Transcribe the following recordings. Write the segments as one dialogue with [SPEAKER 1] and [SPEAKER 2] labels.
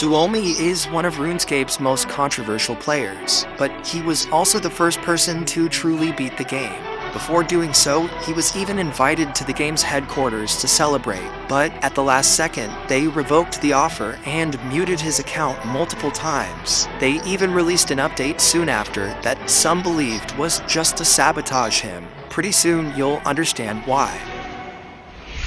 [SPEAKER 1] Suomi is one of RuneScape's most controversial players, but he was also the first person to truly beat the game. Before doing so, he was even invited to the game's headquarters to celebrate, but at the last second, they revoked the offer and muted his account multiple times. They even released an update soon after that some believed was just to sabotage him. Pretty soon, you'll understand why.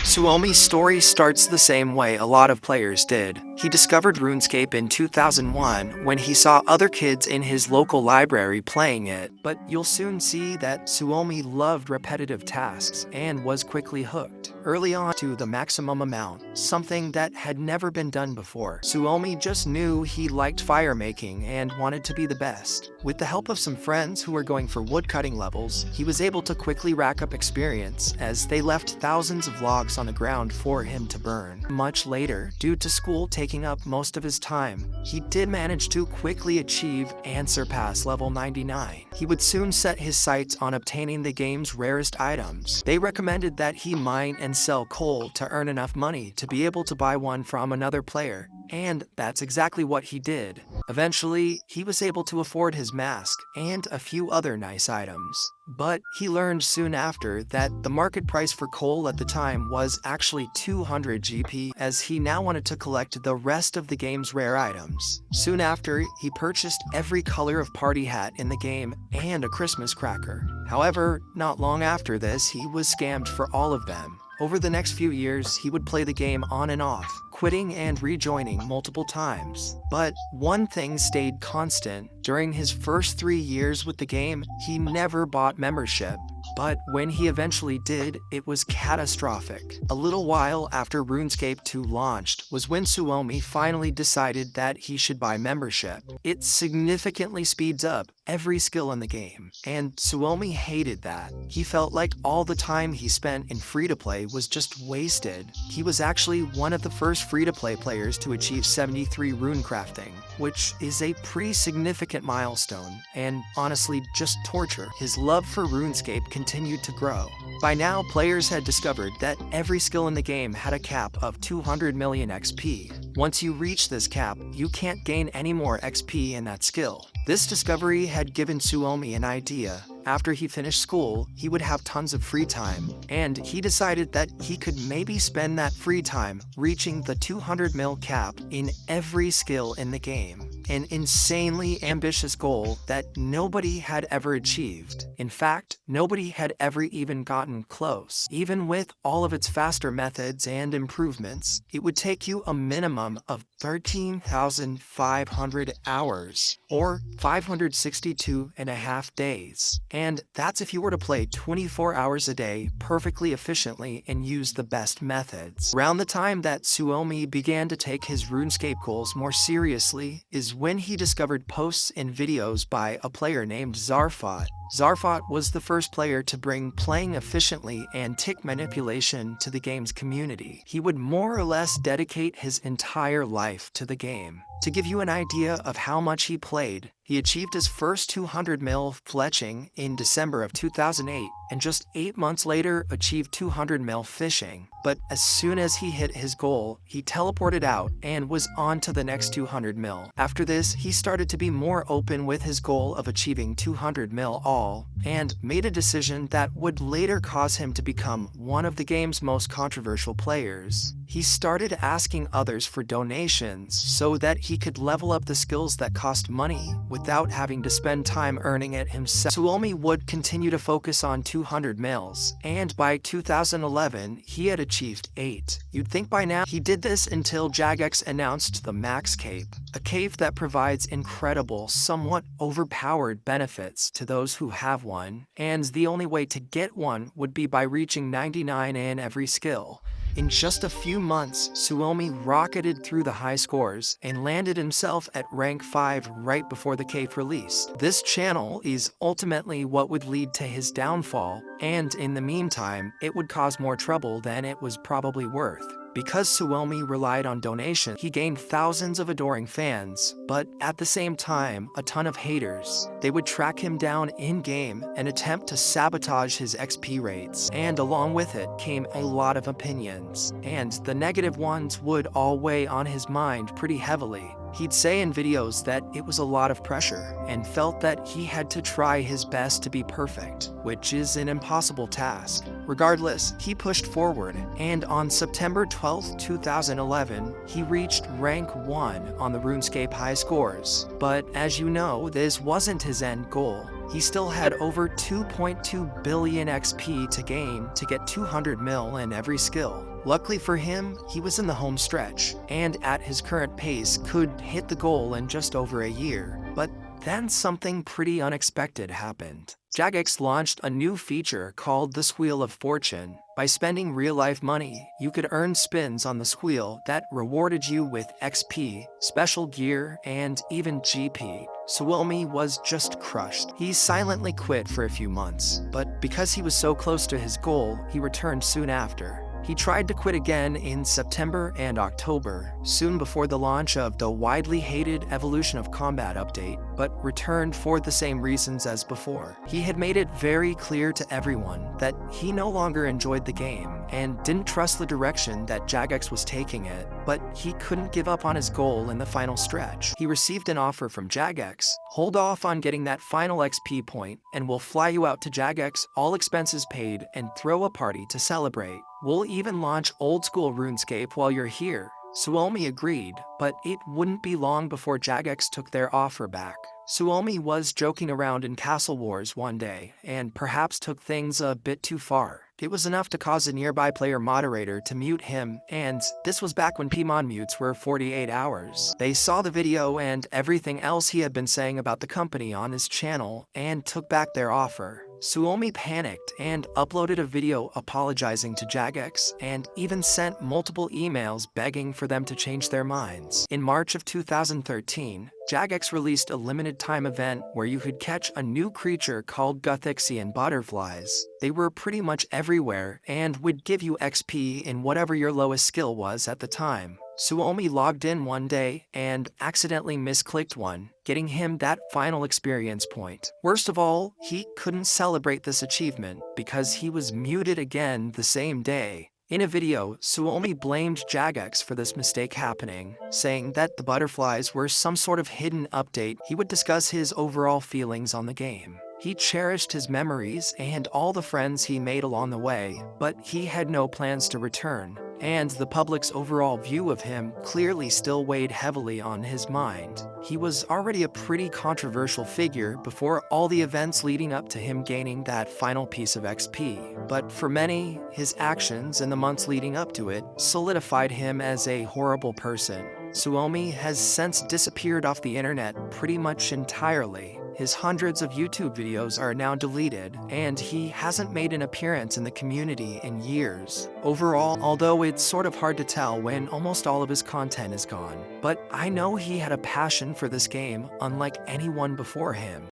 [SPEAKER 1] Suomi's story starts the same way a lot of players did. He discovered RuneScape in 2001 when he saw other kids in his local library playing it, but you'll soon see that Suomi loved repetitive tasks and was quickly hooked. Early on to the maximum amount, something that had never been done before. Suomi just knew he liked fire making and wanted to be the best. With the help of some friends who were going for woodcutting levels, he was able to quickly rack up experience as they left thousands of logs on the ground for him to burn. Much later, due to school taking up most of his time, he did manage to quickly achieve and surpass level 99. He would soon set his sights on obtaining the game's rarest items. They recommended that he mine and sell coal to earn enough money to be able to buy one from another player, and that's exactly what he did. Eventually, he was able to afford his mask and a few other nice items. But he learned soon after that the market price for coal at the time was actually 200 GP, as he now wanted to collect the rest of the game's rare items. Soon after, he purchased every color of party hat in the game and a Christmas cracker. However, not long after this, he was scammed for all of them. Over the next few years, he would play the game on and off, quitting and rejoining multiple times. But one thing stayed constant. During his first 3 years with the game, he never bought membership. But when he eventually did, it was catastrophic. A little while after RuneScape 2 launched was when Suomi finally decided that he should buy membership. It significantly speeds up every skill in the game, and Suomi hated that. He felt like all the time he spent in free-to-play was just wasted. He was actually one of the first free-to-play players to achieve 73 rune crafting, which is a pretty significant milestone, and honestly just torture. His love for RuneScape continued to grow. By now, players had discovered that every skill in the game had a cap of 200 million XP. Once you reach this cap, you can't gain any more XP in that skill. This discovery had given Suomi an idea. After he finished school, he would have tons of free time, and he decided that he could maybe spend that free time reaching the 200 mil cap in every skill in the game. An insanely ambitious goal that nobody had ever achieved. In fact, nobody had ever even gotten close. Even with all of its faster methods and improvements, it would take you a minimum of 13,500 hours, or 562.5 days. And that's if you were to play 24 hours a day perfectly efficiently and use the best methods. Around the time that Suomi began to take his RuneScape goals more seriously is when he discovered posts and videos by a player named Zarfot. Zarfot was the first player to bring playing efficiently and tick manipulation to the game's community. He would more or less dedicate his entire life to the game. To give you an idea of how much he played, he achieved his first 200 mil fletching in December of 2008, and just 8 months later achieved 200 mil fishing. But as soon as he hit his goal, he teleported out and was on to the next 200 mil. After this, he started to be more open with his goal of achieving 200 mil all, and made a decision that would later cause him to become one of the game's most controversial players. He started asking others for donations so that he could level up the skills that cost money without having to spend time earning it himself. Suomi would continue to focus on 200 mils, and by 2011, he had achieved 8. You'd think by now he did this until Jagex announced the Max Cape, a cave that provides incredible, somewhat overpowered benefits to those who have one, and the only way to get one would be by reaching 99 in every skill. In just a few months, Suomi rocketed through the high scores and landed himself at rank 5 right before the cave released. This channel is ultimately what would lead to his downfall, and in the meantime, it would cause more trouble than it was probably worth. Because Suomi relied on donation, he gained thousands of adoring fans, but at the same time, a ton of haters. They would track him down in-game and attempt to sabotage his XP rates, and along with it came a lot of opinions, and the negative ones would all weigh on his mind pretty heavily. He'd say in videos that it was a lot of pressure and felt that he had to try his best to be perfect, which is an impossible task. Regardless, he pushed forward, and on September 12, 2011, he reached rank 1 on the RuneScape high scores. But as you know, this wasn't his end goal. He still had over 2.2 billion XP to gain to get 200 mil in every skill. Luckily for him, he was in the home stretch, and at his current pace could hit the goal in just over a year. But then something pretty unexpected happened. Jagex launched a new feature called the Squeal of Fortune. By spending real-life money, you could earn spins on the squeal that rewarded you with XP, special gear, and even GP. Suomi was just crushed. He silently quit for a few months, but because he was so close to his goal, he returned soon after. He tried to quit again in September and October, soon before the launch of the widely hated Evolution of Combat update, but returned for the same reasons as before. He had made it very clear to everyone that he no longer enjoyed the game and didn't trust the direction that Jagex was taking it, but he couldn't give up on his goal in the final stretch. He received an offer from Jagex: hold off on getting that final XP point and we'll fly you out to Jagex, all expenses paid, and throw a party to celebrate. We'll even launch old-school RuneScape while you're here. Suomi agreed, but it wouldn't be long before Jagex took their offer back. Suomi was joking around in Castle Wars one day, and perhaps took things a bit too far. It was enough to cause a nearby player moderator to mute him, and this was back when PMon mutes were 48 hours. They saw the video and everything else he had been saying about the company on his channel, and took back their offer. Suomi panicked and uploaded a video apologizing to Jagex, and even sent multiple emails begging for them to change their minds. In March of 2013, Jagex released a limited-time event where you could catch a new creature called Guthixian butterflies. They were pretty much everywhere and would give you XP in whatever your lowest skill was at the time. Suomi logged in one day and accidentally misclicked one, getting him that final experience point. Worst of all, he couldn't celebrate this achievement because he was muted again the same day. In a video, Suomi blamed Jagex for this mistake happening, saying that the butterflies were some sort of hidden update. He would discuss his overall feelings on the game. He cherished his memories and all the friends he made along the way, but he had no plans to return, and the public's overall view of him clearly still weighed heavily on his mind. He was already a pretty controversial figure before all the events leading up to him gaining that final piece of XP, but for many, his actions in the months leading up to it solidified him as a horrible person. Suomi has since disappeared off the internet pretty much entirely. His hundreds of YouTube videos are now deleted, and he hasn't made an appearance in the community in years. Overall, although it's sort of hard to tell when almost all of his content is gone, but I know he had a passion for this game unlike anyone before him.